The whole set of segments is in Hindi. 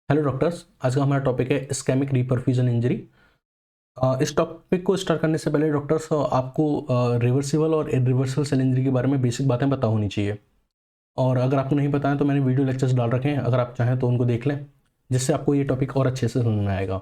हेलो डॉक्टर्स, आज का हमारा टॉपिक है इस्केमिक रीपरफ्यूजन इंजरी। इस टॉपिक को स्टार्ट करने से पहले डॉक्टर्स आपको रिवर्सिबल और इरिवर्सिबल सेल इंजरी के बारे में बेसिक बातें पता होनी चाहिए। और अगर आपको नहीं पता है तो मैंने वीडियो लेक्चर्स डाल रखे हैं, अगर आप चाहें तो उनको देख लें, जिससे आपको ये टॉपिक और अच्छे से समझ में आएगा।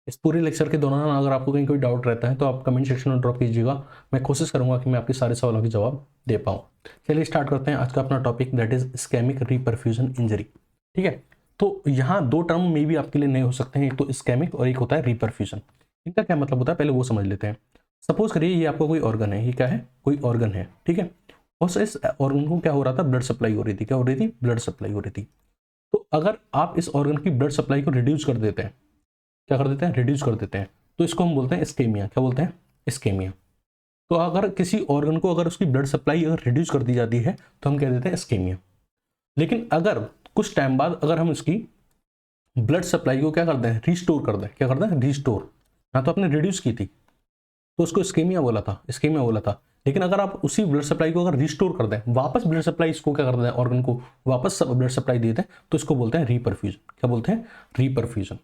इस पूरे लेक्चर के दौरान अगर आपको कहीं कोई डाउट रहता है तो आप कमेंट सेक्शन में ड्रॉप कीजिएगा। मैं कोशिश करूंगा कि मैं आपके सारे सवालों के जवाब दे पाऊँ। चलिए स्टार्ट करते हैं आज का अपना topic, that is ischaemic reperfusion injury. ठीक है, तो यहाँ दो टर्म में भी आपके लिए नए हो सकते हैं, एक तो इस्केमिक और एक होता है रीपरफ्यूजन। इनका क्या मतलब होता है पहले वो समझ लेते हैं। सपोज करिए ये आपका कोई ऑर्गन है, ये क्या है, कोई ऑर्गन है, ठीक है। और इस ऑर्गन को क्या हो रहा था, ब्लड सप्लाई हो रही थी। क्या हो रही थी, ब्लड सप्लाई हो रही थी। तो अगर आप इस ऑर्गन की ब्लड सप्लाई को रिड्यूस कर देते हैं, क्या कर देते हैं, रिड्यूस कर देते हैं, तो इसको हम बोलते हैं इस्केमिया। क्या बोलते हैं, इस्केमिया। तो अगर किसी ऑर्गन को अगर उसकी ब्लड सप्लाई अगर रिड्यूस कर दी जाती है तो हम कह देते हैं इस्केमिया। लेकिन अगर कुछ टाइम बाद अगर हम इसकी ब्लड सप्लाई को क्या करते हैं, रिस्टोर कर दें, क्या करते हैं, रिस्टोर। ना तो आपने रिड्यूस की थी तो उसको इस्केमिया बोला था, इस्केमिया बोला था। लेकिन अगर आप उसी ब्लड सप्लाई को अगर रिस्टोर कर दें, वापस ब्लड सप्लाई इसको क्या कर दें, ऑर्गन को वापस ब्लड सप्लाई दे दें, तो इसको बोलते हैं रीपरफ्यूजन। क्या बोलते हैं, रीपरफ्यूजन।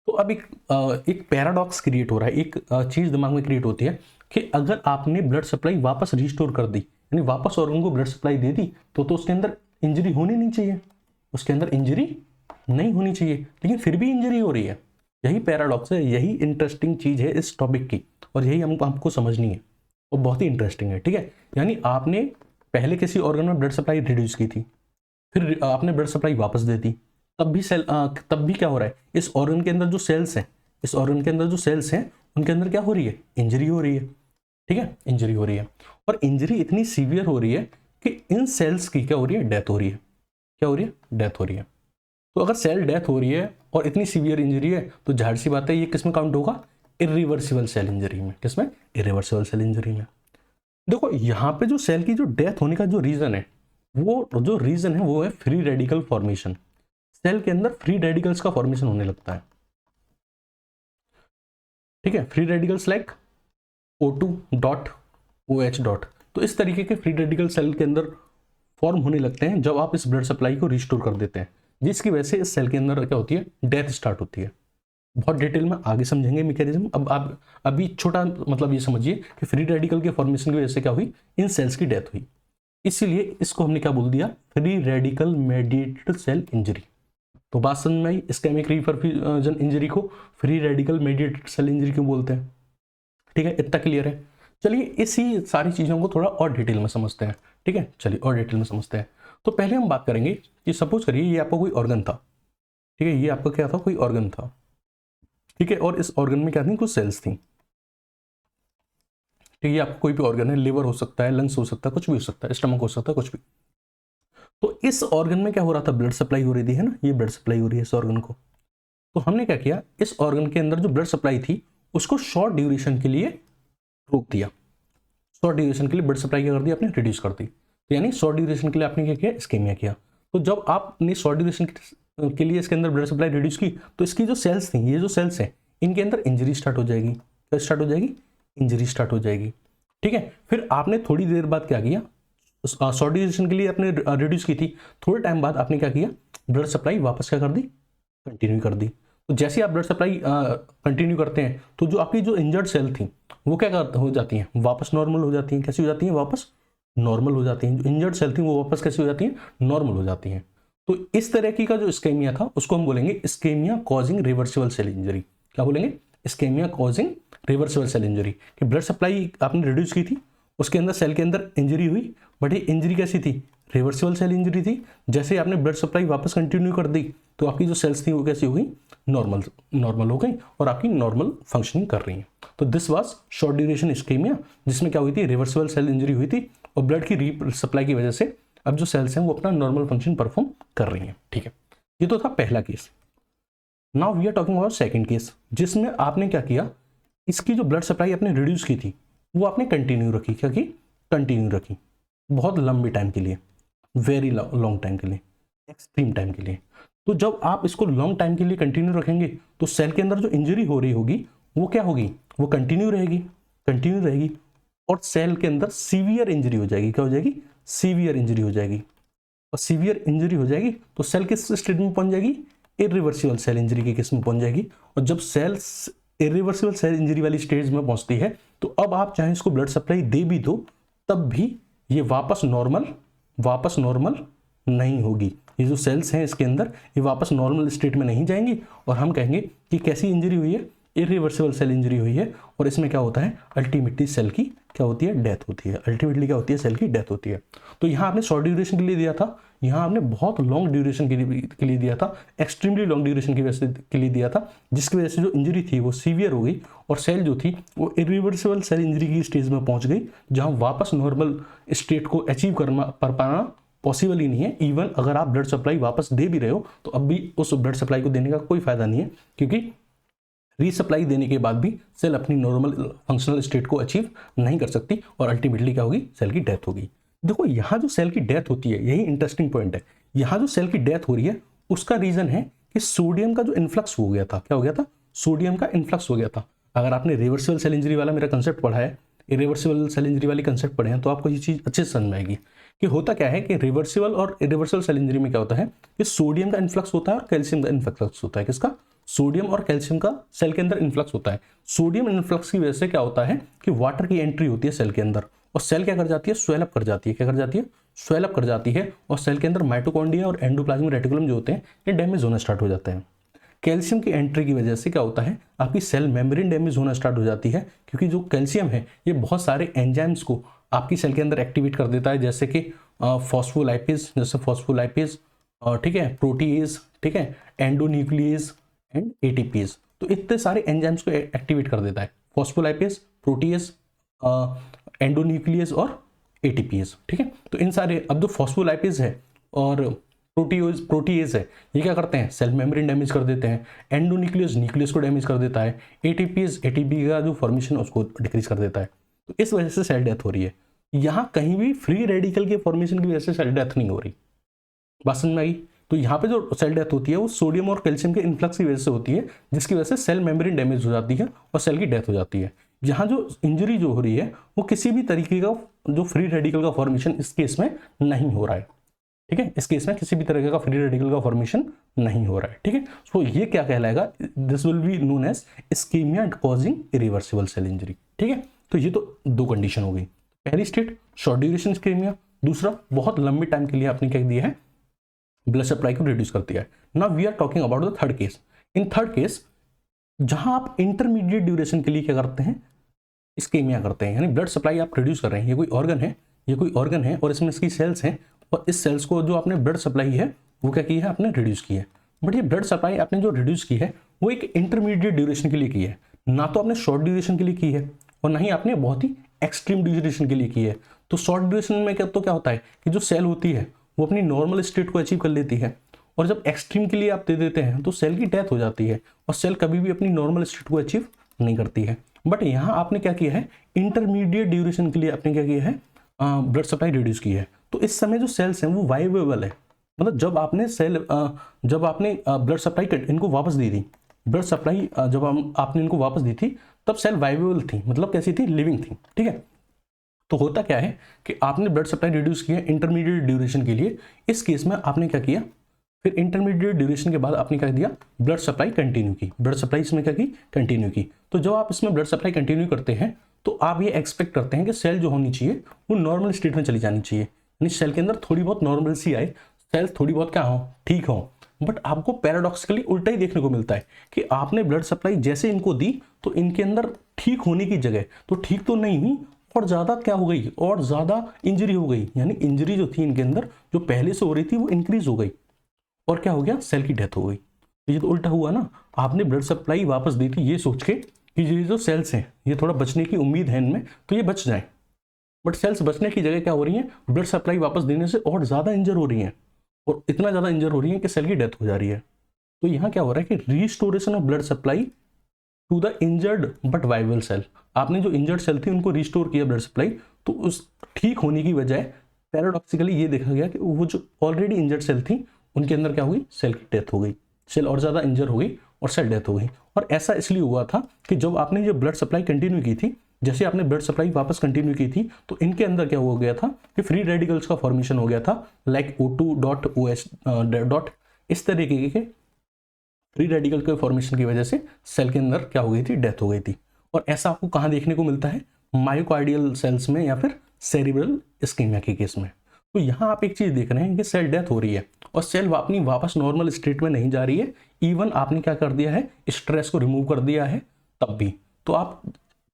तो अब एक पैराडॉक्स क्रिएट हो रहा है, एक चीज दिमाग में क्रिएट होती है कि अगर आपने ब्लड सप्लाई वापस रिस्टोर कर दी, यानी वापस ऑर्गन को ब्लड सप्लाई दे दी, तो उसके अंदर इंजरी होनी नहीं चाहिए, उसके अंदर इंजरी नहीं होनी चाहिए, लेकिन फिर भी इंजरी हो रही है। यही पैराडॉक्स है, यही इंटरेस्टिंग चीज है इस टॉपिक की, और यही हमको समझनी है, और बहुत ही इंटरेस्टिंग है। ठीक है, यानी आपने पहले किसी ऑर्गन में ब्लड सप्लाई रिड्यूस की थी, फिर आपने ब्लड सप्लाई वापस दे दी, तब भी क्या हो रहा है, इस ऑर्गन के अंदर जो सेल्स हैं, इस ऑर्गन के अंदर जो सेल्स हैं उनके अंदर क्या हो रही है, इंजरी हो रही है। ठीक है, इंजरी हो रही है, और इंजरी इतनी सीवियर हो रही है कि इन सेल्स की क्या हो रही है, डेथ हो रही है। क्या हो रही है, डेथ हो रही है। तो अगर सेल डेथ हो रही है और इतनी सीवियर इंजरी है, तो जाहिर सी बात है ये किसमें काउंट होगा, इरिवर्सिबल सेल इंजरी में। किसमें, इरिवर्सिबल सेल इंजरी में। देखो यहाँ पे जो सेल की जो डेथ होने का जो रीजन है, वो है फ्री रेडिकल फॉर्मेशन। सेल के अंदर फ्री रेडिकल्स का फॉर्मेशन होने लगता है। ठीक है, free radicals like O2 dot OH dot. तो इस तरीके के फ्री रेडिकल सेल के अंदर फॉर्म होने लगते हैं जब आप इस ब्लड सप्लाई को रिस्टोर कर देते हैं, जिसकी वजह से इस सेल के अंदर क्या होती है, डेथ स्टार्ट होती है। बहुत डिटेल में आगे समझेंगे मैकेनिज्म। अब आप अभी छोटा मतलब ये समझिए कि फ्री रेडिकल के फॉर्मेशन की वजह से क्या हुई, इन सेल्स की डेथ हुई। इसीलिए इसको हमने क्या बोल दिया, free radical mediated cell injury. तो बात समझ में आई, इस्केमिक रीपरफ्यूजन इंजरी को free radical mediated cell injury क्यों बोलते हैं। ठीक है, इतना क्लियर है। चलिए इसी सारी चीज़ों को थोड़ा और डिटेल में समझते हैं। ठीक है, चलिए और डिटेल में समझते हैं। तो पहले हम बात करेंगे कि सपोज करिए ये आपका कोई ऑर्गन था। ठीक है, ये आपका क्या था, कोई ऑर्गन था। ठीक है, और इस ऑर्गन में क्या थी, कुछ सेल्स थी। ठीक है, ये आपका कोई भी ऑर्गन है, लिवर हो सकता है, लंग्स हो सकता है, कुछ भी हो सकता है, स्टमक हो सकता है, कुछ भी। तो इस ऑर्गन में क्या हो रहा था, ब्लड सप्लाई हो रही थी, है ना, ये ब्लड सप्लाई हो रही है इस ऑर्गन को। तो हमने क्या किया, इस ऑर्गन के अंदर जो ब्लड सप्लाई थी उसको शॉर्ट ड्यूरेशन के लिए रोक दिया। शॉर्ट ड्यूरेशन के लिए ब्लड सप्लाई क्या कर दी आपने, रिड्यूस कर दी। तो यानी शॉर्ट ड्यूरेशन के लिए आपने क्या किया, इस्केमिया किया। तो जब आपने शॉर्ट ड्यूरेशन के लिए इसके अंदर ब्लड सप्लाई रिड्यूस की, तो इसकी जो सेल्स थी, ये जो सेल्स हैं, इनके अंदर इंजरी स्टार्ट हो जाएगी। क्या स्टार्ट हो जाएगी, इंजरी स्टार्ट हो जाएगी। ठीक है, फिर आपने थोड़ी देर बाद क्या किया, शॉर्ट ड्यूरेशन के लिए आपने रिड्यूस की थी, थोड़े टाइम बाद आपने क्या किया, ब्लड सप्लाई वापस क्या कर दी, कंटिन्यू कर दी। तो जैसे आप ब्लड सप्लाई कंटिन्यू करते हैं, तो जो आपकी जो इंजर्ड सेल थी वो क्या हो जाती हैं, वापस नॉर्मल हो जाती हैं। कैसी हो जाती हैं, वापस नॉर्मल हो जाती हैं। जो इंजर्ड सेल थी वो वापस कैसी हो जाती हैं, नॉर्मल हो जाती हैं। तो इस तरह की का जो इस्केमिया था उसको हम बोलेंगे ischaemia causing reversible cell injury. क्या बोलेंगे, ischaemia causing reversible cell injury. कि ब्लड सप्लाई आपने रिड्यूस की थी, उसके अंदर सेल के अंदर इंजरी हुई, बट ये इंजरी कैसी थी, रिवर्सिबल सेल इंजरी थी। जैसे ही आपने ब्लड सप्लाई वापस कंटिन्यू कर दी, तो आपकी जो सेल्स थी वो कैसी हो गई, नॉर्मल हो गई, और आपकी नॉर्मल फंक्शनिंग कर रही हैं। तो this was short duration ischaemia, जिसमें क्या हुई थी, रिवर्सिबल सेल इंजरी हुई थी, और ब्लड की री सप्लाई की वजह से अब जो सेल्स हैं वो अपना नॉर्मल फंक्शन परफॉर्म कर रही हैं। ठीक है, ये तो था पहला case. Now we are talking about second case, जिसमें आपने क्या किया, इसकी जो ब्लड सप्लाई आपने रिड्यूस की थी वो आपने कंटिन्यू रखी। क्या की, कंटिन्यू रखी, बहुत लंबे टाइम के लिए, वेरी लॉन्ग टाइम के लिए, एक्सट्रीम टाइम के लिए। तो जब आप इसको लॉन्ग टाइम के लिए कंटिन्यू रखेंगे, तो सेल के अंदर जो इंजरी हो रही होगी वो क्या होगी, वो कंटिन्यू रहेगी, कंटिन्यू रहेगी, और सेल के अंदर सीवियर इंजरी हो जाएगी। क्या हो जाएगी, सीवियर इंजरी हो जाएगी। और सीवियर इंजरी हो जाएगी तो सेल किस स्टेट में पहुंच जाएगी, इरिवर्सिबल सेल इंजरी की केस में पहुंच जाएगी। और जब सेल्स इरिवर्सिबल सेल इंजरी वाली स्टेज में पहुंचती है तो अब आप चाहे इसको ब्लड सप्लाई दे भी दो तब भी ये वापस नॉर्मल नहीं होगी। ये जो सेल्स हैं इसके अंदर ये वापस नॉर्मल स्टेट में नहीं जाएंगी और हम कहेंगे कि कैसी इंजरी हुई है, इरिवर्सिबल सेल इंजरी हुई है। और इसमें क्या होता है, अल्टीमेटली सेल की क्या होती है, डेथ होती है। अल्टीमेटली क्या होती है, सेल की डेथ होती है। तो यहाँ आपने शॉर्ट ड्यूरेशन के लिए दिया था, यहाँ आपने बहुत लॉन्ग ड्यूरेशन के लिए दिया था, एक्सट्रीमली लॉन्ग ड्यूरेशन की वजह के लिए दिया था, जिसकी वजह से जो इंजरी थी वो सीवियर हो गई और सेल जो थी वो इरिवर्सिबल सेल इंजरी की स्टेज में पहुंच गई, जहाँ वापस नॉर्मल स्टेट को अचीव कर पाना पॉसिबल ही नहीं है। इवन अगर आप ब्लड सप्लाई वापस दे भी रहे हो तो अब भी उस ब्लड सप्लाई को देने का कोई फायदा नहीं है, क्योंकि रीसप्लाई देने के बाद भी सेल अपनी नॉर्मल फंक्शनल स्टेट को अचीव नहीं कर सकती और अल्टीमेटली क्या होगी, सेल की डेथ होगी। देखो यहाँ जो सेल की डेथ होती है, यही इंटरेस्टिंग पॉइंट है। यहाँ जो सेल की डेथ हो रही है उसका रीजन है कि सोडियम का जो इन्फ्लक्स हो गया था, क्या हो गया था, सोडियम का इन्फ्लक्स हो गया था। अगर आपने रिवर्सिबल सेल इंजरी वाला मेरा कंसेप्ट पढ़ा है, इरिवर्सिबल सेल इंजरी वाली कंसेप्ट पढ़े हैं, तो आपको ये चीज अच्छे से समझ में आएगी कि होता क्या है कि रिवर्सिबल और इरिवर्सिबल सेल इंजरी में क्या होता है कि सोडियम का इन्फ्लक्स होता है और कैल्शियम का इन्फ्लक्स होता है। किसका, सोडियम और कैल्शियम का सेल के अंदर इन्फ्लक्स होता है। सोडियम इन्फ्लक्स की वजह से क्या होता है कि वाटर की एंट्री होती है सेल के अंदर और सेल क्या कर जाती है, स्वेलअप कर जाती है। क्या कर जाती है, स्वेलअप कर जाती है और सेल के अंदर माइटोकॉन्ड्रिया और एंडोप्लाज्मिक रेटिकुलम जो होते हैं ये डैमेज होना स्टार्ट हो जाते हैं। कैल्शियम की एंट्री की वजह से क्या होता है, आपकी सेल मेम्ब्रेन डैमेज होना स्टार्ट हो जाती है, क्योंकि जो कैल्शियम है ये बहुत सारे एंजाइम्स को आपकी सेल के अंदर एक्टिवेट कर देता है, जैसे कि फॉस्फोलाइपेज, ठीक है, प्रोटीएज, ठीक है, एंडोन्यूक्लियेज एंड एटीपीज। तो इतने सारे एंजाइम्स को एक्टिवेट कर देता है, फॉस्फोलाइपेज, प्रोटीएज, एंडोन्यूक्लियस और एटीपीज, ठीक है। तो इन सारे, अब जो फॉस्फोलाइपेज है और प्रोटीएज है ये क्या करते हैं, सेल मेम्ब्रेन डैमेज कर देते हैं। एंडोन्यूक्लियस न्यूक्लियस को डैमेज कर देता है। एटीपीज एटीपी का जो फॉर्मेशन उसको डिक्रीज कर देता है। तो इस वजह से सेल डेथ हो रही है। यहाँ कहीं भी फ्री रेडिकल के फॉर्मेशन की वजह से सेल डेथ नहीं हो रही। बात समझ में आई। तो यहाँ पे जो सेल डेथ होती है वो सोडियम और कैल्शियम के इन्फ्लक्स की वजह से होती है, जिसकी वजह से सेल मेम्ब्रेन डैमेज हो जाती है और सेल की डेथ हो जाती है। यहाँ जो इंजरी जो हो रही है वो किसी भी तरीके का जो फ्री रेडिकल का फॉर्मेशन इस केस में नहीं हो रहा है, ठीक है। इस केस में किसी भी तरह का फ्री रेडिकल का फॉर्मेशन नहीं हो रहा है, ठीक है। सो ये क्या कहलाएगा, this will be known as ischaemia causing irreversible cell injury, ठीक है। तो ये तो दो कंडीशन हो गई। पहली स्टेट शॉर्ट ड्यूरेशन इस्कीमिया, दूसरा बहुत लंबे टाइम के लिए आपने क्या दिया है, ब्लड सप्लाई को रिड्यूस कर दिया है। Now we are talking about the third case. In third case जहां आप इंटरमीडिएट ड्यूरेशन के लिए क्या करते हैं, इस्कीमिया करते हैं, यानी ब्लड सप्लाई आप रिड्यूस कर रहे हैं। ये कोई ऑर्गन है और इसमें इसकी सेल्स हैं और इस सेल्स को जो आपने ब्लड सप्लाई है वो क्या की है, आपने रिड्यूस की है। बट ये ब्लड सप्लाई आपने जो रिड्यूस की है वो एक इंटरमीडिएट ड्यूरेशन के लिए की है, ना तो आपने शॉर्ट ड्यूरेशन के लिए की है और ना ही आपने बहुत ही एक्सट्रीम ड्यूरेशन के लिए की है। तो शॉर्ट ड्यूरेशन में क्या होता है कि जो सेल होती है वो अपनी नॉर्मल स्टेट को अचीव कर लेती है, और जब एक्सट्रीम के लिए आप दे देते हैं तो सेल की डेथ हो जाती है और सेल कभी भी अपनी नॉर्मल स्टेट को अचीव नहीं करती है। बट यहाँ आपने क्या किया है, इंटरमीडिएट ड्यूरेशन के लिए आपने क्या किया है, ब्लड सप्लाई रिड्यूस की है। तो इस समय जो सेल्स हैं वो वाइवेबल है, मतलब जब आपने ब्लड सप्लाई इनको वापस दी थी, ब्लड सप्लाई जब आपने इनको वापस दी थी तब सेल वाइवेबल थी, मतलब कैसी थी, लिविंग थी, ठीक है। तो होता क्या है कि आपने ब्लड सप्लाई रिड्यूस किया इंटरमीडिएट ड्यूरेशन के लिए। इस केस में आपने क्या किया, फिर इंटरमीडिएट ड्यूरेशन के बाद आपने क्या दिया, ब्लड सप्लाई कंटिन्यू की। ब्लड सप्लाई इसमें क्या की, कंटिन्यू की। तो जब आप इसमें ब्लड सप्लाई कंटिन्यू करते हैं तो आप ये एक्सपेक्ट करते हैं कि सेल जो होनी चाहिए वो नॉर्मल स्टेट में चली जानी चाहिए, यानी सेल के अंदर थोड़ी बहुत नॉर्मलसी आए, सेल थोड़ी बहुत क्या हो, ठीक हो। बट आपको पैराडॉक्सिकली उल्टा ही देखने को मिलता है कि आपने ब्लड सप्लाई जैसे इनको दी तो इनके अंदर ठीक होने की जगह तो ठीक तो नहीं हुई, और ज़्यादा क्या हो गई, और ज़्यादा इंजरी हो गई। यानी इंजरी जो थी इनके अंदर जो पहले से हो रही थी वो इंक्रीज हो गई और क्या हो गया, सेल की डेथ हो गई। ये तो उल्टा हुआ ना। आपने ब्लड सप्लाई वापस दी थी ये सोच के कि ये जो सेल्स हैं ये थोड़ा बचने की उम्मीद है इनमें तो ये बच जाए, बट सेल्स बचने की जगह क्या हो रही है, ब्लड सप्लाई वापस देने से और ज़्यादा इंजर हो रही हैं, और इतना ज़्यादा इंजर हो रही है कि सेल की डेथ हो जा रही है। तो यहाँ क्या हो रहा है कि restoration of blood supply to the injured but viable cell. आपने जो इंजर्ड सेल थी उनको रिस्टोर किया ब्लड सप्लाई, तो उस ठीक होने की बजाय पैराडॉक्सिकली ये देखा गया कि वो जो ऑलरेडी इंजर्ड सेल थी उनके अंदर क्या हुई, सेल की डेथ हो गई, सेल और ज़्यादा इंजर हो गई और सेल डेथ हो गई। और ऐसा इसलिए हुआ था कि जब आपने ये ब्लड सप्लाई कंटिन्यू की थी, जैसे आपने ब्लड सप्लाई वापस कंटिन्यू की थी तो इनके अंदर क्या हो गया था कि फ्री रेडिकल्स का फॉर्मेशन हो गया था, लाइक O2.OH इस तरीके के फ्री रेडिकल के फॉर्मेशन की वजह से सेल के अंदर क्या हो गई थी, डेथ हो गई थी। और ऐसा आपको कहाँ देखने को मिलता है, मायोकार्डियल सेल्स में या फिर सेरिब्रल इस्कीमिया के केस में। तो यहाँ आप एक चीज देख रहे हैं कि सेल डेथ हो रही है और सेल अपनी वापस नॉर्मल स्टेट में नहीं जा रही है, इवन आपने क्या कर दिया है, स्ट्रेस को रिमूव कर दिया है तब भी। तो आप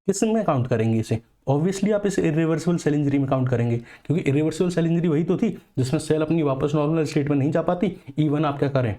किस में काउंट करेंगे इसे, ऑब्वियसली आप इसे इरिवर्सिबल सेल इंजरी में काउंट करेंगे, क्योंकि इरिवर्सिबल सेल इंजरी वही तो थी जिसमें सेल अपनी वापस नॉर्मल स्टेट में नहीं जा पाती, इवन आप क्या करें,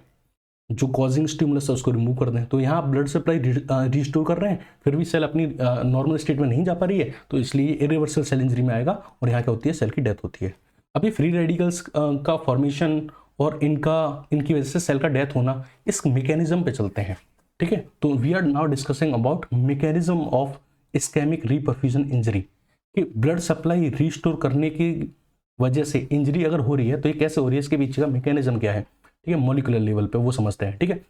जो कॉजिंग स्टिमुलस है उसको रिमूव कर दें। तो यहाँ आप ब्लड सप्लाई रिस्टोर कर रहे हैं, फिर भी सेल अपनी नॉर्मल स्टेट में नहीं जा पा रही है, तो इसलिए इरिवर्सिबल सेल इंजरी में आएगा और यहाँ क्या होती है, सेल की डेथ होती है। अभी फ्री रेडिकल्स का फॉर्मेशन और इनकी वजह से सेल का डेथ होना, इस मैकेनिज्म पे चलते हैं, ठीक है। तो we are now discussing about mechanism of ischaemic reperfusion injury, कि ब्लड सप्लाई रिस्टोर करने की वजह से इंजरी अगर हो रही है तो ये कैसे हो रही है, इसके पीछे का मैकेनिज्म क्या है, ठीक है, मॉलिक्यूलर लेवल पे वो समझते हैं, ठीक है।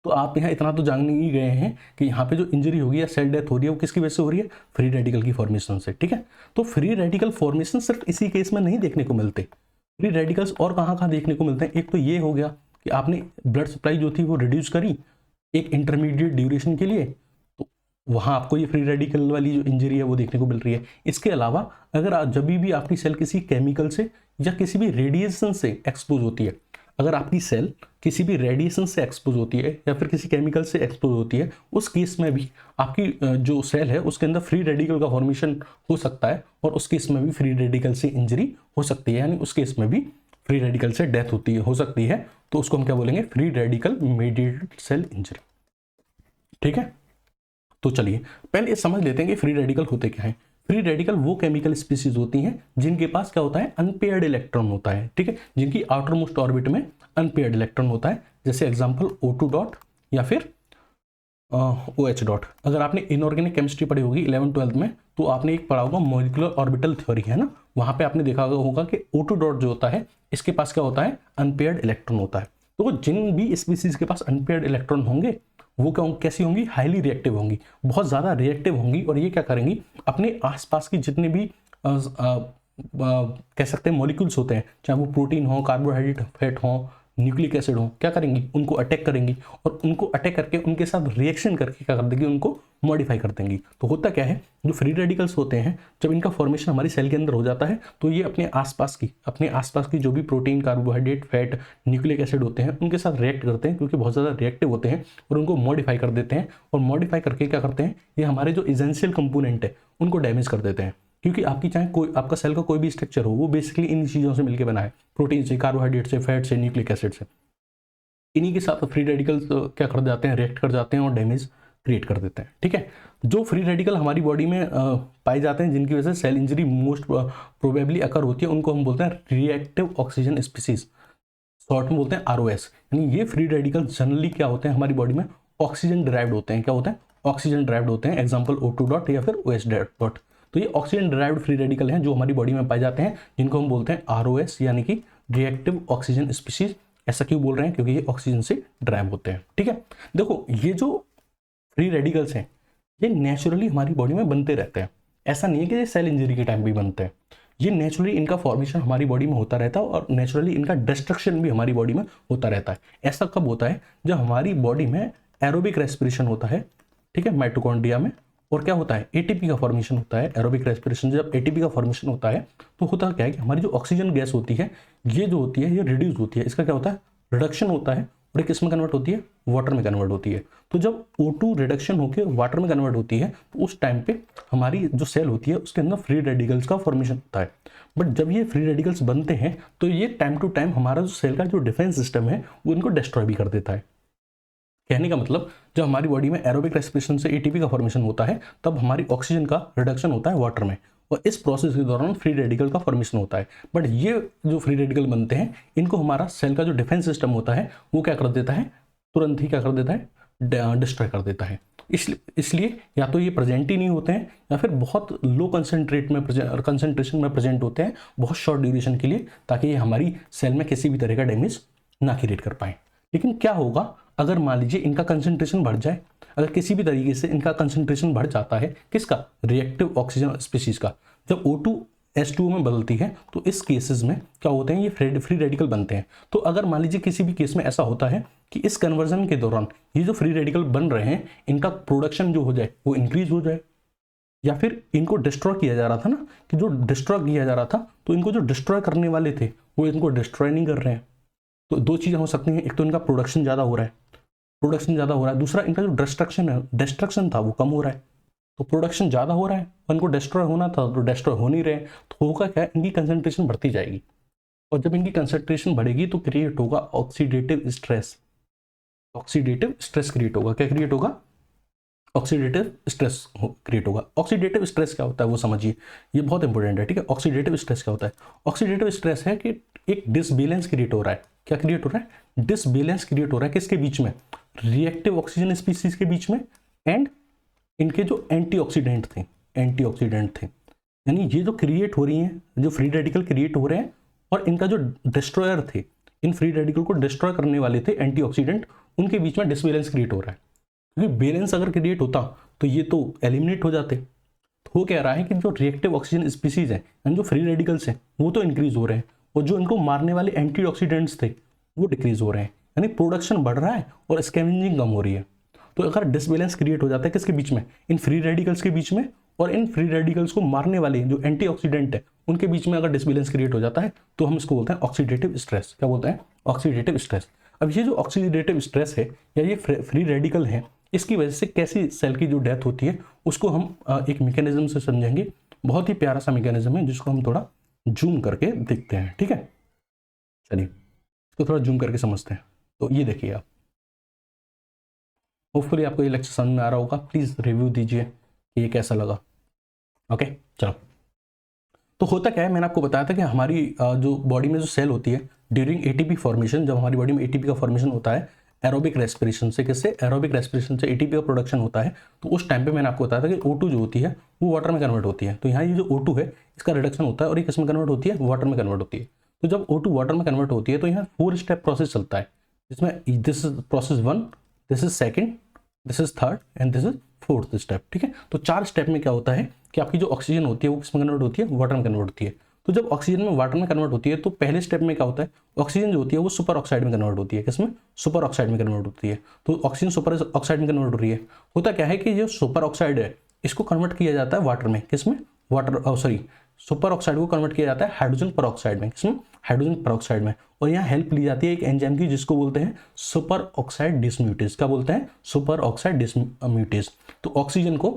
तो आप यहाँ इतना तो जान ही गए हैं कि यहाँ पे जो इंजरी होगी या सेल डेथ हो रही है वो किसकी वजह से हो रही है, फ्री रेडिकल की फॉर्मेशन से, ठीक है। तो फ्री रेडिकल फॉर्मेशन सिर्फ इसी केस में नहीं देखने को मिलते, फ्री रेडिकल्स और कहाँ कहाँ देखने को मिलते हैं। एक तो ये हो गया कि आपने ब्लड सप्लाई जो थी वो रिड्यूस करी एक इंटरमीडिएट ड्यूरेशन के लिए, तो वहाँ आपको ये फ्री रेडिकल वाली जो इंजरी है वो देखने को मिल रही है। इसके अलावा अगर जब भी आपकी सेल किसी केमिकल से या किसी भी रेडिएशन से एक्सपोज होती है, अगर आपकी सेल किसी भी रेडिएशन से एक्सपोज होती है या फिर किसी केमिकल से एक्सपोज होती है, उस केस में भी आपकी जो सेल है उसके अंदर फ्री रेडिकल का फॉर्मेशन हो सकता है और उस केस में भी फ्री रेडिकल से इंजरी हो सकती है, यानी उस केस में भी फ्री रेडिकल से डेथ होती है, हो सकती है। तो उसको हम क्या बोलेंगे, free radical mediated cell injury, ठीक है। तो चलिए पहले समझ लेते हैं कि फ्री रेडिकल होते क्या है। फ्री रेडिकल वो केमिकल स्पीसीज होती हैं जिनके पास क्या होता है, अनपेयर्ड इलेक्ट्रॉन होता है, ठीक है, जिनकी आउटर मोस्ट ऑर्बिट में अनपेयर्ड इलेक्ट्रॉन होता है, जैसे एग्जांपल O2 डॉट या फिर OH डॉट। अगर आपने इनऑर्गेनिक केमिस्ट्री पढ़ी होगी 11th-12th में, तो आपने एक पढ़ा होगा मॉलिक्यूलर ऑर्बिटल थ्योरी, है ना, वहां पे आपने देखा होगा कि O2 डॉट जो होता है इसके पास क्या होता है, अनपेयर्ड इलेक्ट्रॉन होता है। तो जिन भी स्पीसीज के पास अनपेयर्ड इलेक्ट्रॉन होंगे वो क्या कैसी होंगी, हाईली रिएक्टिव होंगी, बहुत ज़्यादा रिएक्टिव होंगी, और ये क्या करेंगी, अपने आसपास की जितने भी कह सकते हैं मॉलिक्यूल्स होते हैं, चाहे वो प्रोटीन हो, कार्बोहाइड्रेट, फैट हो, न्यूक्लिक एसिड हो, क्या करेंगी, उनको अटैक करेंगी और उनको अटैक करके उनके साथ रिएक्शन करके क्या कर देंगी, उनको मॉडिफाई कर देंगी। तो होता क्या है, जो फ्री रेडिकल्स होते हैं जब इनका फॉर्मेशन हमारी सेल के अंदर हो जाता है तो ये अपने आसपास की जो भी protein, carbohydrate, fat, nucleic acid होते हैं उनके साथ रिएक्ट करते हैं, क्योंकि बहुत ज़्यादा रिएक्टिव होते हैं, और उनको मॉडिफाई कर देते हैं। और मॉडिफाई करके क्या करते हैं, ये हमारे जो एसेंशियल कंपोनेंट है उनको डैमेज कर देते हैं, क्योंकि आपकी चाहे कोई आपका सेल का कोई भी स्ट्रक्चर हो वो बेसिकली इन चीज़ों से मिलकर बना है, प्रोटीन से, कार्बोहाइड्रेट से, फैट से, न्यूक्लिक एसिड से। इन्हीं के साथ फ्री रेडिकल्स क्या कर जाते हैं, रिएक्ट कर जाते हैं और डैमेज क्रिएट कर देते हैं, ठीक है। जो फ्री रेडिकल हमारी बॉडी में पाए जाते हैं जिनकी वजह से सेल इंजरी मोस्ट प्रोबेबली अकर होती है, उनको हम बोलते हैं रिएक्टिव ऑक्सीजन स्पीसीज, शॉर्ट में बोलते हैं ROS। यानी ये फ्री रेडिकल जनरली क्या होते हैं, हमारी बॉडी में ऑक्सीजन डिराइव्ड होते हैं। क्या होते हैं, ऑक्सीजन डिराइव्ड होते हैं, एग्जाम्पल O2 डॉट या फिर OH डॉट। तो ये ऑक्सीजन डिराइव्ड फ्री रेडिकल हैं जो हमारी बॉडी में पाए जाते हैं, जिनको हम बोलते हैं ROS, यानी कि रिएक्टिव ऑक्सीजन स्पीसीज। ऐसा क्यों बोल रहे हैं, क्योंकि ये ऑक्सीजन से ड्राइव होते हैं, ठीक है। देखो ये जो फ्री रेडिकल्स हैं ये नेचुरली हमारी बॉडी में बनते रहते हैं, ऐसा नहीं है कि ये सेल इंजरी के टाइम भी बनते हैं। ये नेचुरली इनका फॉर्मेशन हमारी बॉडी में होता रहता है और नेचुरली इनका डिस्ट्रक्शन भी हमारी बॉडी में होता रहता है। ऐसा कब होता है, जब हमारी बॉडी में एरोबिक रेस्पिरेशन होता है, ठीक है, माइटोकॉन्ड्रिया में, और क्या होता है, ATP का फॉर्मेशन होता है। एरोबिक रेस्पिरेशन जब ATP का फॉर्मेशन होता है तो होता क्या है कि हमारी जो ऑक्सीजन गैस होती है ये जो होती है ये रिड्यूस होती है, इसका क्या होता है, रिडक्शन होता है, और किस में कन्वर्ट होती है, वाटर में कन्वर्ट होती है। तो जब O2 रिडक्शन होकर वाटर में कन्वर्ट होती है तो उस टाइम पे हमारी जो सेल होती है उसके अंदर फ्री रेडिकल्स का फॉर्मेशन होता है। बट जब ये फ्री रेडिकल्स बनते हैं तो ये टाइम टू टाइम हमारा जो सेल का जो डिफेंस सिस्टम है वो इनको डिस्ट्रॉय भी कर देता है। कहने का मतलब जब हमारी बॉडी में एरोबिक रेस्पिरेशन से ATP का फॉर्मेशन होता है तब हमारी ऑक्सीजन का रिडक्शन होता है वाटर में, और इस प्रोसेस के दौरान फ्री रेडिकल का फॉर्मेशन होता है। बट ये जो फ्री रेडिकल बनते हैं इनको हमारा सेल का जो डिफेंस सिस्टम होता है वो क्या कर देता है, तुरंत ही क्या कर देता है, डिस्ट्रॉय कर देता है। इसलिए या तो ये प्रेजेंट ही नहीं होते हैं या फिर बहुत लो कंसंट्रेशन में प्रेजेंट होते हैं बहुत शॉर्ट ड्यूरेशन के लिए, ताकि ये हमारी सेल में किसी भी तरह का डैमेज ना क्रिएट कर पाए। लेकिन क्या होगा अगर मान लीजिए इनका कंसंट्रेशन बढ़ जाए, अगर किसी भी तरीके से इनका कंसंट्रेशन बढ़ जाता है, किसका, रिएक्टिव ऑक्सीजन स्पीसीज का। जब O2 H2O में बदलती है, तो इस केसेस में क्या होते हैं, ये फ्री रेडिकल बनते हैं। तो अगर मान लीजिए किसी भी केस में ऐसा होता है कि इस कन्वर्जन के दौरान ये जो फ्री रेडिकल बन रहे हैं इनका प्रोडक्शन जो हो जाए वो इंक्रीज हो जाए, या फिर इनको डिस्ट्रॉय किया जा रहा था ना, कि जो डिस्ट्रॉय किया जा रहा था तो इनको जो डिस्ट्रॉय करने वाले थे वो इनको डिस्ट्रॉय नहीं कर रहे हैं। तो दो चीज़ें हो सकती हैं, एक तो इनका प्रोडक्शन ज़्यादा हो रहा है, दूसरा इनका जो डिस्ट्रक्शन था वो कम हो रहा है। तो प्रोडक्शन ज़्यादा हो रहा है और इनको डिस्ट्रॉय होना था तो डिस्ट्रॉय हो नहीं रहे, तो होगा क्या, इनकी कंसंट्रेशन बढ़ती जाएगी, और जब इनकी कंसंट्रेशन बढ़ेगी तो क्रिएट होगा oxidative stress. Oxidative stress create होगा, क्या क्रिएट होगा, ऑक्सीडेटिव स्ट्रेस क्रिएट होगा। ऑक्सीडेटिव स्ट्रेस क्या होता है वो समझिए, ये बहुत इंपॉर्टेंट है, ठीक है। ऑक्सीडेटिव स्ट्रेस क्या होता है, ऑक्सीडेटिव स्ट्रेस है कि एक डिसबैलेंस क्रिएट हो रहा है। क्या क्रिएट हो रहा है, डिसबैलेंस क्रिएट हो रहा है, किसके बीच में, रिएक्टिव ऑक्सीजन स्पीसीज के बीच में एंड इनके जो एंटीऑक्सीडेंट थे। यानी ये जो क्रिएट हो रही हैं, जो फ्री रेडिकल क्रिएट हो रहे हैं और इनका जो डिस्ट्रॉयर थे, इन फ्री रेडिकल को डिस्ट्रॉय करने वाले थे एंटीऑक्सीडेंट, उनके बीच में डिसबैलेंस क्रिएट हो रहा है। क्योंकि बैलेंस अगर क्रिएट होता तो ये तो एलिमिनेट हो जाते। तो हो कह रहा है कि जो रिएक्टिव ऑक्सीजन स्पीसीज हैं यानी जो फ्री रेडिकल्स हैं वो तो इंक्रीज हो रहे हैं, और जो इनको मारने वाले एंटीऑक्सीडेंट्स थे वो डिक्रीज हो रहे हैं, यानी प्रोडक्शन बढ़ रहा है और स्कैवेंजिंग कम हो रही है। तो अगर डिसबैलेंस क्रिएट हो जाता है किसके बीच में, इन फ्री रेडिकल्स के बीच में, और इन फ्री रेडिकल्स को मारने वाले जो एंटीऑक्सीडेंट है उनके बीच में अगर डिसबैलेंस क्रिएट हो जाता है तो हम इसको बोलते हैं ऑक्सीडेटिव स्ट्रेस। क्या बोलते हैं, ऑक्सीडेटिव स्ट्रेस। अब ये जो ऑक्सीडेटिव स्ट्रेस है या ये फ्री रेडिकल है, इसकी वजह से कैसी सेल की जो डेथ होती है उसको हम एक मैकेनिज्म से समझेंगे। बहुत ही प्यारा सा मैकेनिज्म है जिसको हम थोड़ा जूम करके देखते हैं, ठीक है। चलिए इसको थोड़ा जूम करके समझते हैं। तो ये देखिए आप, होपफुली आपको ये लेक्चर समझ में आ रहा होगा। प्लीज़ रिव्यू दीजिए कि ये कैसा लगा। ओके चलो, तो होता क्या है, मैंने आपको बताया था कि हमारी जो बॉडी में जो सेल होती है ड्यूरिंग एटीपी फॉर्मेशन, जब हमारी बॉडी में एटीपी का फॉर्मेशन होता है एरोबिक रेस्पिरेशन से, किससे, एरोबिक रेस्पिरेशन से एटीपी का प्रोडक्शन होता है, तो उस टाइम पे मैंने आपको बताया था कि O2 जो होती है वो वाटर में कन्वर्ट होती है। तो यहाँ ये जो O2 है इसका रिडक्शन होता है और ये किस में कन्वर्ट होती है, वाटर में कन्वर्ट होती है। तो जब O2 वाटर में कन्वर्ट होती है तो यहाँ 4 स्टेप प्रोसेस चलता है, जिसमें this is process 1, this is second, this is third and this is fourth step, ठीक है। तो 4 स्टेप में क्या होता है कि आपकी जो ऑक्सीजन होती है वो किस में कन्वर्ट होती है, वाटर में कन्वर्ट होती है। तो जब ऑक्सीजन में वाटर में कन्वर्ट होती है तो पहले स्टेप में क्या होता है, ऑक्सीजन जो होती है वो सुपर ऑक्साइड में कन्वर्ट होती है, किसमें, सुपर ऑक्साइड में कन्वर्ट होती है। तो ऑक्सीजन सुपर ऑक्साइड में कन्वर्ट हो रही है। होता क्या है कि जो सुपर ऑक्साइड है इसको कन्वर्ट किया जाता है वाटर में, किसमें, वाटर सॉरी सुपर ऑक्साइड को कन्वर्ट किया जाता है हाइड्रोजन परऑक्साइड में, किसमें, हाइड्रोजन परऑक्साइड में। और यहाँ हेल्प ली जाती है एक एंजाइम की जिसको बोलते हैं सुपर ऑक्साइड डिसम्यूटेज। क्या बोलते हैं, सुपर ऑक्साइड डिसम्यूटेज। तो ऑक्सीजन को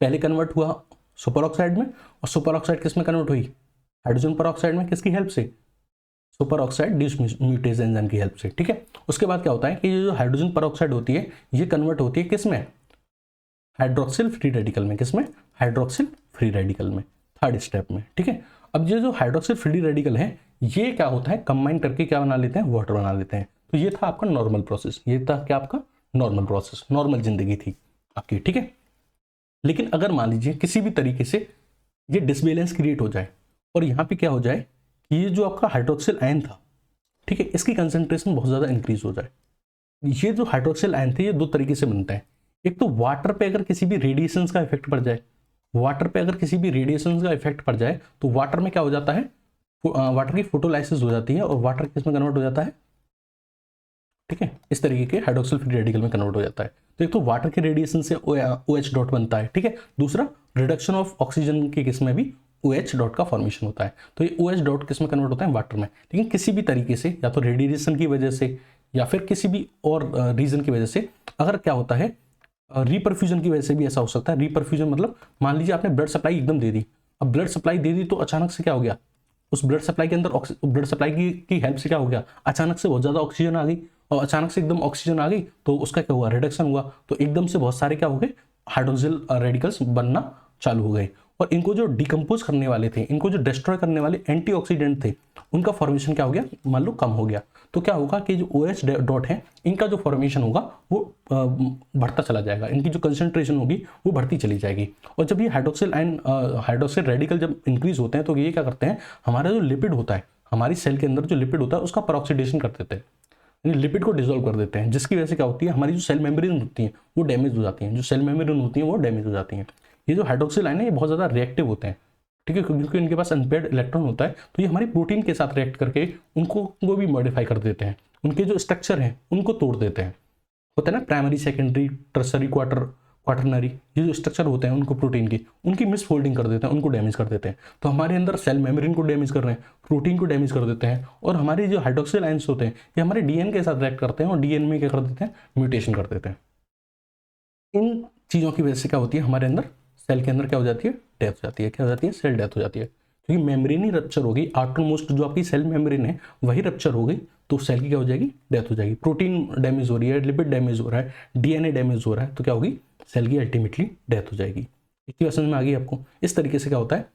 पहले कन्वर्ट हुआ सुपर ऑक्साइड में, और सुपर ऑक्साइड किस में कन्वर्ट हुई, हाइड्रोजन परऑक्साइड में, किसकी हेल्प से, सुपर ऑक्साइड डिसम्यूटेज एंजाइम की हेल्प से, ठीक है। उसके बाद क्या होता है कि ये जो हाइड्रोजन परऑक्साइड होती है ये कन्वर्ट होती है किस में, हाइड्रोक्सिल फ्री रेडिकल में, किसमें, हाइड्रोक्सिल फ्री रेडिकल में, थर्ड स्टेप में, ठीक है। अब ये जो हाइड्रोक्सिल फ्री रेडिकल है ये क्या होता है, कंबाइन करके क्या बना लेते हैं, वाटर बना लेते हैं। तो ये था आपका नॉर्मल प्रोसेस, ये था क्या आपका नॉर्मल प्रोसेस, नॉर्मल जिंदगी थी आपकी, ठीक है। लेकिन अगर मान लीजिए किसी भी तरीके से ये डिसबैलेंस क्रिएट हो जाए और यहाँ पे क्या हो जाए कि ये जो आपका हाइड्रोक्सिल आयन था, ठीक है, इसकी कंसंट्रेशन बहुत ज़्यादा इंक्रीज हो जाए। ये जो हाइड्रोक्सिल आयन थे ये दो तरीके से बनता है। एक तो वाटर पे अगर किसी भी रेडिएशंस का इफेक्ट पड़ जाए, वाटर पे अगर किसी भी रेडिएशंस का इफेक्ट पड़ जाए तो वाटर में क्या हो जाता है, वाटर की फोटोलाइसिस हो जाती है और वाटर किस में कन्वर्ट हो जाता है, ठीक है, इस तरीके के हाइड्रोक्सिल फ्री रेडिकल में कन्वर्ट हो जाता है। तो एक तो वाटर के रेडिएशन से OH डॉट बनता है, ठीक है। दूसरा रिडक्शन ऑफ ऑक्सीजन के केस में भी OH डॉट का फॉर्मेशन होता है। तो ये OH डॉट किस में कन्वर्ट होता है, वाटर में। लेकिन किसी भी तरीके से या तो रेडिएशन की वजह से या फिर किसी भी और रीजन की वजह से अगर क्या होता है, रिपरफ्यूजन की वजह से भी ऐसा हो सकता है। रिपरफ्यूजन मतलब मान लीजिए आपने ब्लड सप्लाई एकदम दे दी, अब ब्लड सप्लाई दे दी तो अचानक से क्या हो गया, उस ब्लड सप्लाई के अंदर ब्लड सप्लाई की हेल्प से क्या हो गया, अचानक से बहुत ज़्यादा ऑक्सीजन आ गई, और अचानक से एकदम ऑक्सीजन आ गई तो उसका क्या हुआ, रिडक्शन हुआ। तो एकदम से बहुत सारे क्या हो गए, हाइड्रोक्सिल रेडिकल्स बनना चालू हो गए। और इनको जो डिकम्पोज करने वाले थे, इनको जो डिस्ट्रॉय करने वाले एंटीऑक्सीडेंट थे, उनका फॉर्मेशन क्या हो गया, मान लो कम हो गया। तो क्या होगा कि जो OH डॉट है इनका जो फॉर्मेशन होगा वो बढ़ता चला जाएगा, इनकी जो कंसंट्रेशन होगी वो बढ़ती चली जाएगी। और जब ये हाइड्रोक्सिल रेडिकल जब इंक्रीज होते हैं तो ये क्या करते हैं, हमारा जो लिपिड होता है, हमारी सेल के अंदर जो लिपिड होता है उसका परऑक्सीडेशन कर देते हैं, यानी लिपिड को डिसॉल्व कर देते हैं, जिसकी वजह से क्या होती है, हमारी जो सेल मेम्ब्रेन होती हैं वो डैमेज हो जाती हैं, जो सेल मेम्ब्रेन होती हैं वो डैमेज हो जाती हैं। ये जो हाइड्रोक्सिल आयन है ये बहुत ज़्यादा रिएक्टिव होते हैं, ठीक है, क्योंकि इनके पास अनपेयर्ड इलेक्ट्रॉन होता है, तो ये हमारी प्रोटीन के साथ रिएक्ट करके उनको भी मॉडिफाई कर देते हैं, उनके जो स्ट्रक्चर हैं उनको तोड़ देते हैं। होता है ना प्राइमरी, सेकेंडरी, टर्सरी, क्वाटरनरी, ये जो स्ट्रक्चर होते हैं उनको प्रोटीन की, उनकी मिसफोल्डिंग कर देते हैं, उनको डैमेज कर देते हैं। तो हमारे अंदर सेल मेम्ब्रेन को डैमेज कर रहे हैं, प्रोटीन को डैमेज कर देते हैं, और हमारे जो हाइड्रोक्सिल आयंस होते हैं ये हमारे डीएनए के साथ रिएक्ट करते हैं और डीएनए में क्या कर देते हैं, म्यूटेशन कर देते हैं। इन चीज़ों की वजह से क्या होती है, हमारे अंदर सेल के अंदर क्या हो जाती है, डेथ हो जाती है। क्या हो जाती है, सेल डेथ हो जाती है, क्योंकि मेम्ब्रेन ही रप्चर होगी, आउटर मोस्ट जो आपकी सेल मेम्ब्रेन है वही रप्चर हो गई, तो सेल की क्या हो जाएगी, डेथ हो जाएगी। प्रोटीन डैमेज हो रही है, लिपिड डैमेज हो रहा है, डीएनए डैमेज हो रहा है, तो क्या होगी, सेल की अल्टीमेटली डेथ हो जाएगी। इतनी बात समझ में आ गई आपको। इस तरीके से क्या होता है,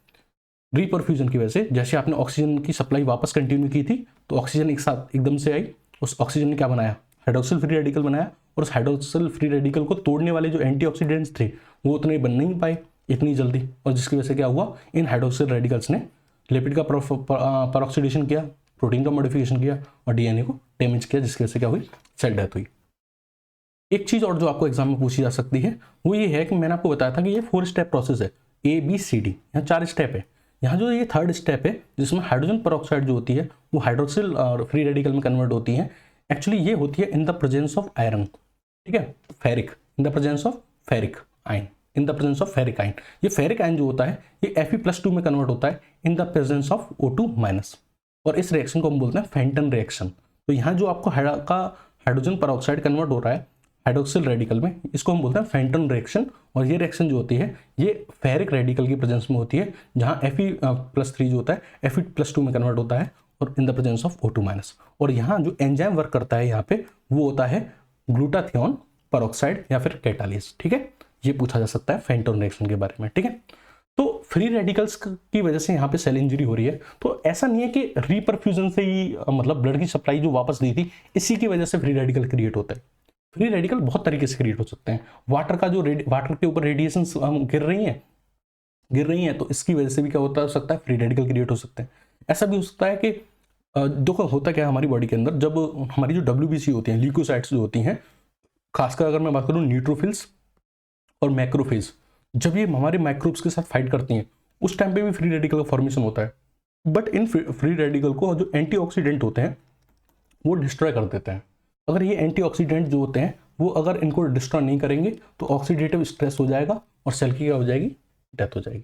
रीपरफ्यूजन की वजह से, जैसे आपने ऑक्सीजन की सप्लाई वापस कंटिन्यू की थी, तो ऑक्सीजन एक साथ एकदम से आई, उस ऑक्सीजन ने क्या बनाया, हाइड्रोक्सिल फ्री रेडिकल बनाया, और उस हाइड्रोक्सिल फ्री रेडिकल को तोड़ने वाले जो एंटीऑक्सीडेंट्स थे वो उतने बन नहीं पाए इतनी जल्दी, और जिसकी वजह से क्या हुआ, इन हाइड्रोक्सिल रेडिकल्स ने लिपिड का परऑक्सीडेशन किया, प्रोटीन का मॉडिफिकेशन किया और डीएनए को डैमेज किया, जिसकी वजह से क्या हुई, सेल डेथ हुई। एक चीज और जो आपको एग्जाम में पूछी जा सकती है वो ये है कि मैंने आपको बताया था कि ये 4 स्टेप प्रोसेस है, ABCD, यहाँ 4 स्टेप है। यहाँ जो ये 3rd स्टेप है जिसमें हाइड्रोजन परऑक्साइड जो होती है वो हाइड्रोक्सिल फ्री रेडिकल में कन्वर्ट होती है, एक्चुअली ये होती है in the presence of iron, ठीक है, ferric, in the presence of ferric ion, in the presence of ferric ion. ये फेरिक आयन जो होता है ये Fe+2 में कन्वर्ट होता है in the presence of O2-, और इस रिएक्शन को हम बोलते हैं फेंटन रिएक्शन। तो यहाँ जो आपको हाइड्रोजन परऑक्साइड कन्वर्ट हो रहा है हाइड्रोक्सिल रेडिकल में, इसको हम बोलते हैं फेंटन रिएक्शन, और ये रिएक्शन जो होती है ये फेरिक रेडिकल की प्रेजेंस में होती है, जहाँ Fe+3 जो होता है Fe+2 में कन्वर्ट होता है और in the presence of O2-। और यहाँ जो एंजाइम वर्क करता है यहाँ पे वो होता है ग्लूटाथियोन परऑक्साइड या फिर कैटालिस, ठीक है। ये पूछा जा सकता है फेंटन रिएक्शन के बारे में, ठीक है। तो फ्री रेडिकल्स की वजह से यहाँ पे सेल इंजरी हो रही है, तो ऐसा नहीं है कि रीपरफ्यूजन से ही मतलब ब्लड की सप्लाई जो वापस दी थी इसी की वजह से फ्री रेडिकल क्रिएट होता है। फ्री रेडिकल बहुत तरीके से क्रिएट हो सकते हैं, वाटर का जो वाटर के ऊपर रेडिएशन गिर रही हैं तो इसकी वजह से भी क्या होता हो सकता है, फ्री रेडिकल क्रिएट हो सकते हैं। ऐसा भी हो सकता है कि देखो होता क्या है हमारी बॉडी के अंदर, जब हमारी जो WBC होती हैं, ल्यूकोसाइट्स जो होती हैं, खासकर अगर मैं बात करूँ न्यूट्रोफिल्स और मैक्रोफेज, जब ये हमारे माइक्रोब्स के साथ फाइट करती हैं उस टाइम पे भी फ्री रेडिकल का फॉर्मेशन होता है। बट इन फ्री रेडिकल को जो एंटीऑक्सीडेंट होते हैं वो डिस्ट्रॉय कर देते हैं। अगर ये एंटीऑक्सीडेंट जो होते हैं वो अगर इनको डिस्ट्रॉय नहीं करेंगे तो ऑक्सीडेटिव स्ट्रेस हो जाएगा और सेल की क्या हो जाएगी, डेथ हो जाएगी।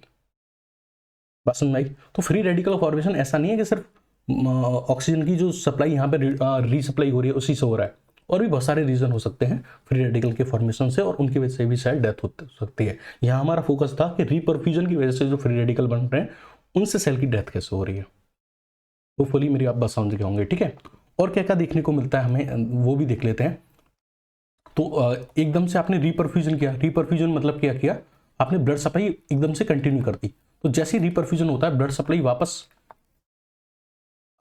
बात समझ में आई। तो फ्री रेडिकल फॉर्मेशन ऐसा नहीं है कि सिर्फ ऑक्सीजन की जो सप्लाई यहाँ पे रीसप्लाई हो रही है उसी से हो रहा है, और भी बहुत सारे रीजन हो सकते हैं फ्री रेडिकल के फॉर्मेशन से, और उनकी वजह से भी शायद डेथ हो सकती है। यहाँ हमारा फोकस था कि रीपरफ्यूजन की वजह से जो फ्री रेडिकल बन रहे हैं उनसे सेल की डेथ कैसे हो रही है। होपफुली मेरी आप बात समझ गए होंगे, ठीक है। और क्या क्या देखने को मिलता है हमें वो भी देख लेते हैं। तो एकदम से आपने रीपरफ्यूजन किया, रीपरफ्यूजन मतलब क्या किया, आपने ब्लड सप्लाई एकदम से कंटिन्यू कर दी। तो जैसे ही रीपरफ्यूजन होता है, ब्लड सप्लाई वापस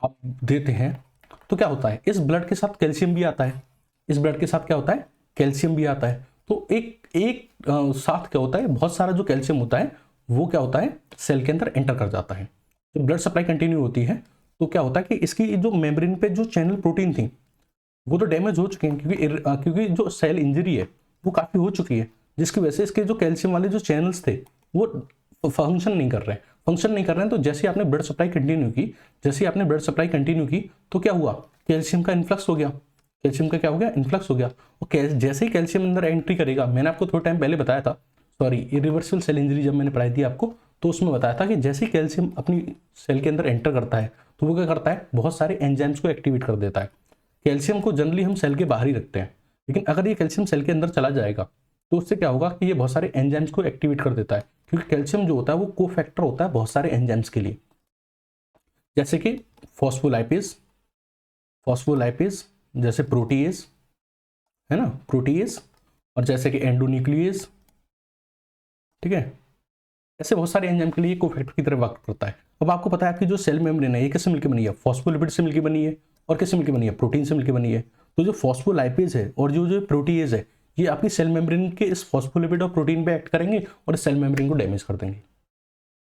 आप देते हैं, तो क्या होता है, इस ब्लड के साथ कैल्शियम भी आता है, इस ब्लड के साथ क्या होता है, कैल्शियम भी आता है। तो एक साथ क्या होता है, बहुत सारा जो कैल्शियम होता है वो क्या होता है, सेल के अंदर एंटर कर जाता है। जब ब्लड सप्लाई कंटिन्यू होती है तो क्या होता है कि इसकी जो मेम्ब्रेन पे जो चैनल प्रोटीन थी वो तो डैमेज हो चुके हैं, क्योंकि जो सेल इंजरी है वो काफ़ी हो चुकी है, जिसकी वजह से इसके जो कैल्शियम वाले जो चैनल्स थे वो फंक्शन नहीं कर रहे हैं। तो जैसे ही आपने ब्लड सप्लाई कंटिन्यू की तो क्या हुआ, कैल्शियम का इन्फ्लक्स हो गया, इन्फ्लक्स हो गया। और जैसे ही कैल्शियम अंदर एंट्री करेगा, मैंने आपको थोड़ा टाइम पहले बताया था, सॉरी इरिवर्सिबल सेल इंजरी जब मैंने पढ़ाई थी आपको, तो उसमें बताया था कि जैसे ही कैल्शियम अपनी सेल के अंदर एंटर करता है तो वो क्या करता है, बहुत सारे एंजाइम्स को एक्टिवेट कर देता है। कैल्शियम को जनरली हम सेल के बाहर ही रखते हैं, लेकिन अगर ये कैल्शियम सेल के अंदर चला जाएगा तो उससे क्या होगा कि ये बहुत सारे एंजाइम्स को एक्टिवेट कर देता है, क्योंकि कैल्शियम जो होता है वो कोफैक्टर होता है बहुत सारे एंजाइम्स के लिए, जैसे कि फॉस्फोलाइपेज, जैसे प्रोटीएज है ना, प्रोटीएज, और जैसे कि एंडोन्यूक्लिएज, ठीक है। ऐसे बहुत सारे एंजाइम के लिए कोफैक्टर की तरह वर्क करता है। अब आपको पता है आपकी जो सेल मेम्ब्रेन है ये किससे मिलकर बनी है, फॉस्फोलिपिड से मिलकर बनी है, और किससे मिलकर बनी है, प्रोटीन से मिलकर बनी है। तो जो फॉस्फोलाइपेज है और जो प्रोटीएज है ये आपकी सेल मेम्ब्रेन के इस फॉस्फोलिपिड और प्रोटीन पे एक्ट करेंगे और इस सेल मेम्ब्रेन को डैमेज कर देंगे।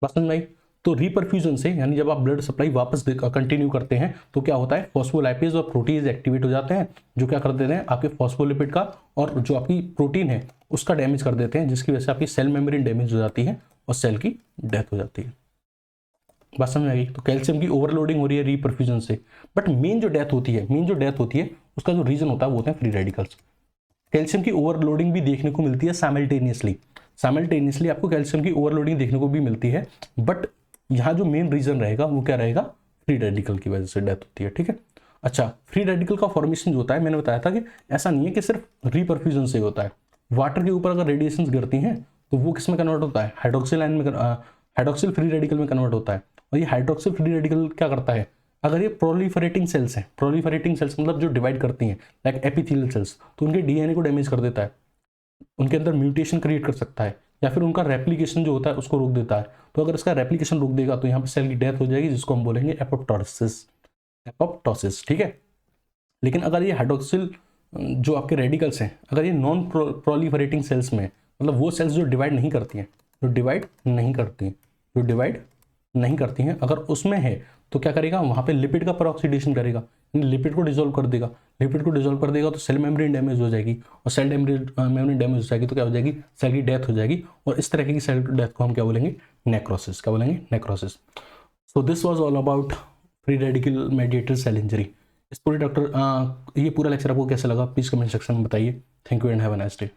बात समझ में आई। तो रीपरफ्यूजन से, यानी जब आप ब्लड सप्लाई वापस कंटिन्यू करते हैं तो क्या होता है, फॉस्फोलाइपेज और प्रोटीज एक्टिवेट हो जाते हैं, जो क्या कर देते हैं, आपके फॉस्फोलिपिड का और जो आपकी प्रोटीन है उसका डैमेज कर देते हैं, जिसकी वजह से आपकी सेल मेम्ब्रेन डैमेज हो जाती है और सेल की डेथ हो जाती है। बात समझ आ गई। तो कैल्शियम की ओवरलोडिंग हो रही है रीपरफ्यूजन से, बट मेन जो डेथ होती है उसका जो रीजन होता है वो होते हैं फ्री रेडिकल्स। कैल्शियम की ओवरलोडिंग भी देखने को मिलती है साइमल्टेनियसली आपको कैल्शियम की ओवरलोडिंग देखने को भी मिलती है, बट यहाँ जो मेन रीजन रहेगा वो क्या रहेगा, फ्री रेडिकल की वजह से डेथ होती है। ठीक है। अच्छा, फ्री रेडिकल का फॉर्मेशन जो होता है, मैंने बताया था कि ऐसा नहीं है कि सिर्फ रीपरफ्यूजन से होता है। वाटर के ऊपर अगर रेडिएशन गिरती हैं तो वो किस में कन्वर्ट होता है, हाइड्रोक्सिल आयन में, हाइड्रोक्सिल फ्री रेडिकल में कन्वर्ट होता है। और ये हाइड्रोक्सिल फ्री रेडिकल क्या करता है, अगर ये प्रोलिफरेटिंग सेल्स हैं, प्रोलिफरेटिंग सेल्स मतलब जो डिवाइड करती हैं, लाइक एपिथेलियल सेल्स, तो उनके डीएनए को डैमेज कर देता है, उनके अंदर म्यूटेशन क्रिएट कर सकता है, या फिर उनका रेप्लिकेशन जो होता है उसको रोक देता है। तो अगर इसका रेप्लिकेशन रोक देगा तो यहाँ पे सेल की डेथ हो जाएगी, जिसको हम बोलेंगे एपोप्टोसिस। ठीक है। लेकिन अगर ये हाइड्रोक्सिल जो आपके रेडिकल्स हैं, अगर ये नॉन प्रोलिफरेटिंग सेल्स में, मतलब वो सेल्स जो डिवाइड नहीं करती हैं, अगर उसमें है तो क्या करेगा, वहाँ पे लिपिड का परऑक्सीडेशन करेगा, लिपिड को डिसॉल्व कर देगा। तो सेल मेम्ब्रेन डैमेज हो जाएगी, और सेल मेम्ब्रेन डैमेज हो जाएगी तो क्या हो जाएगी, सेल की डेथ हो जाएगी। और इस तरह की सेल डेथ को हम क्या बोलेंगे, necrosis. So this was all about free radical mediated cell injury. इस पूरे ये पूरा लेक्चर आपको कैसा लगा, प्लीज़ कमेंट सेक्शन में बताइए। Thank you and have a nice day.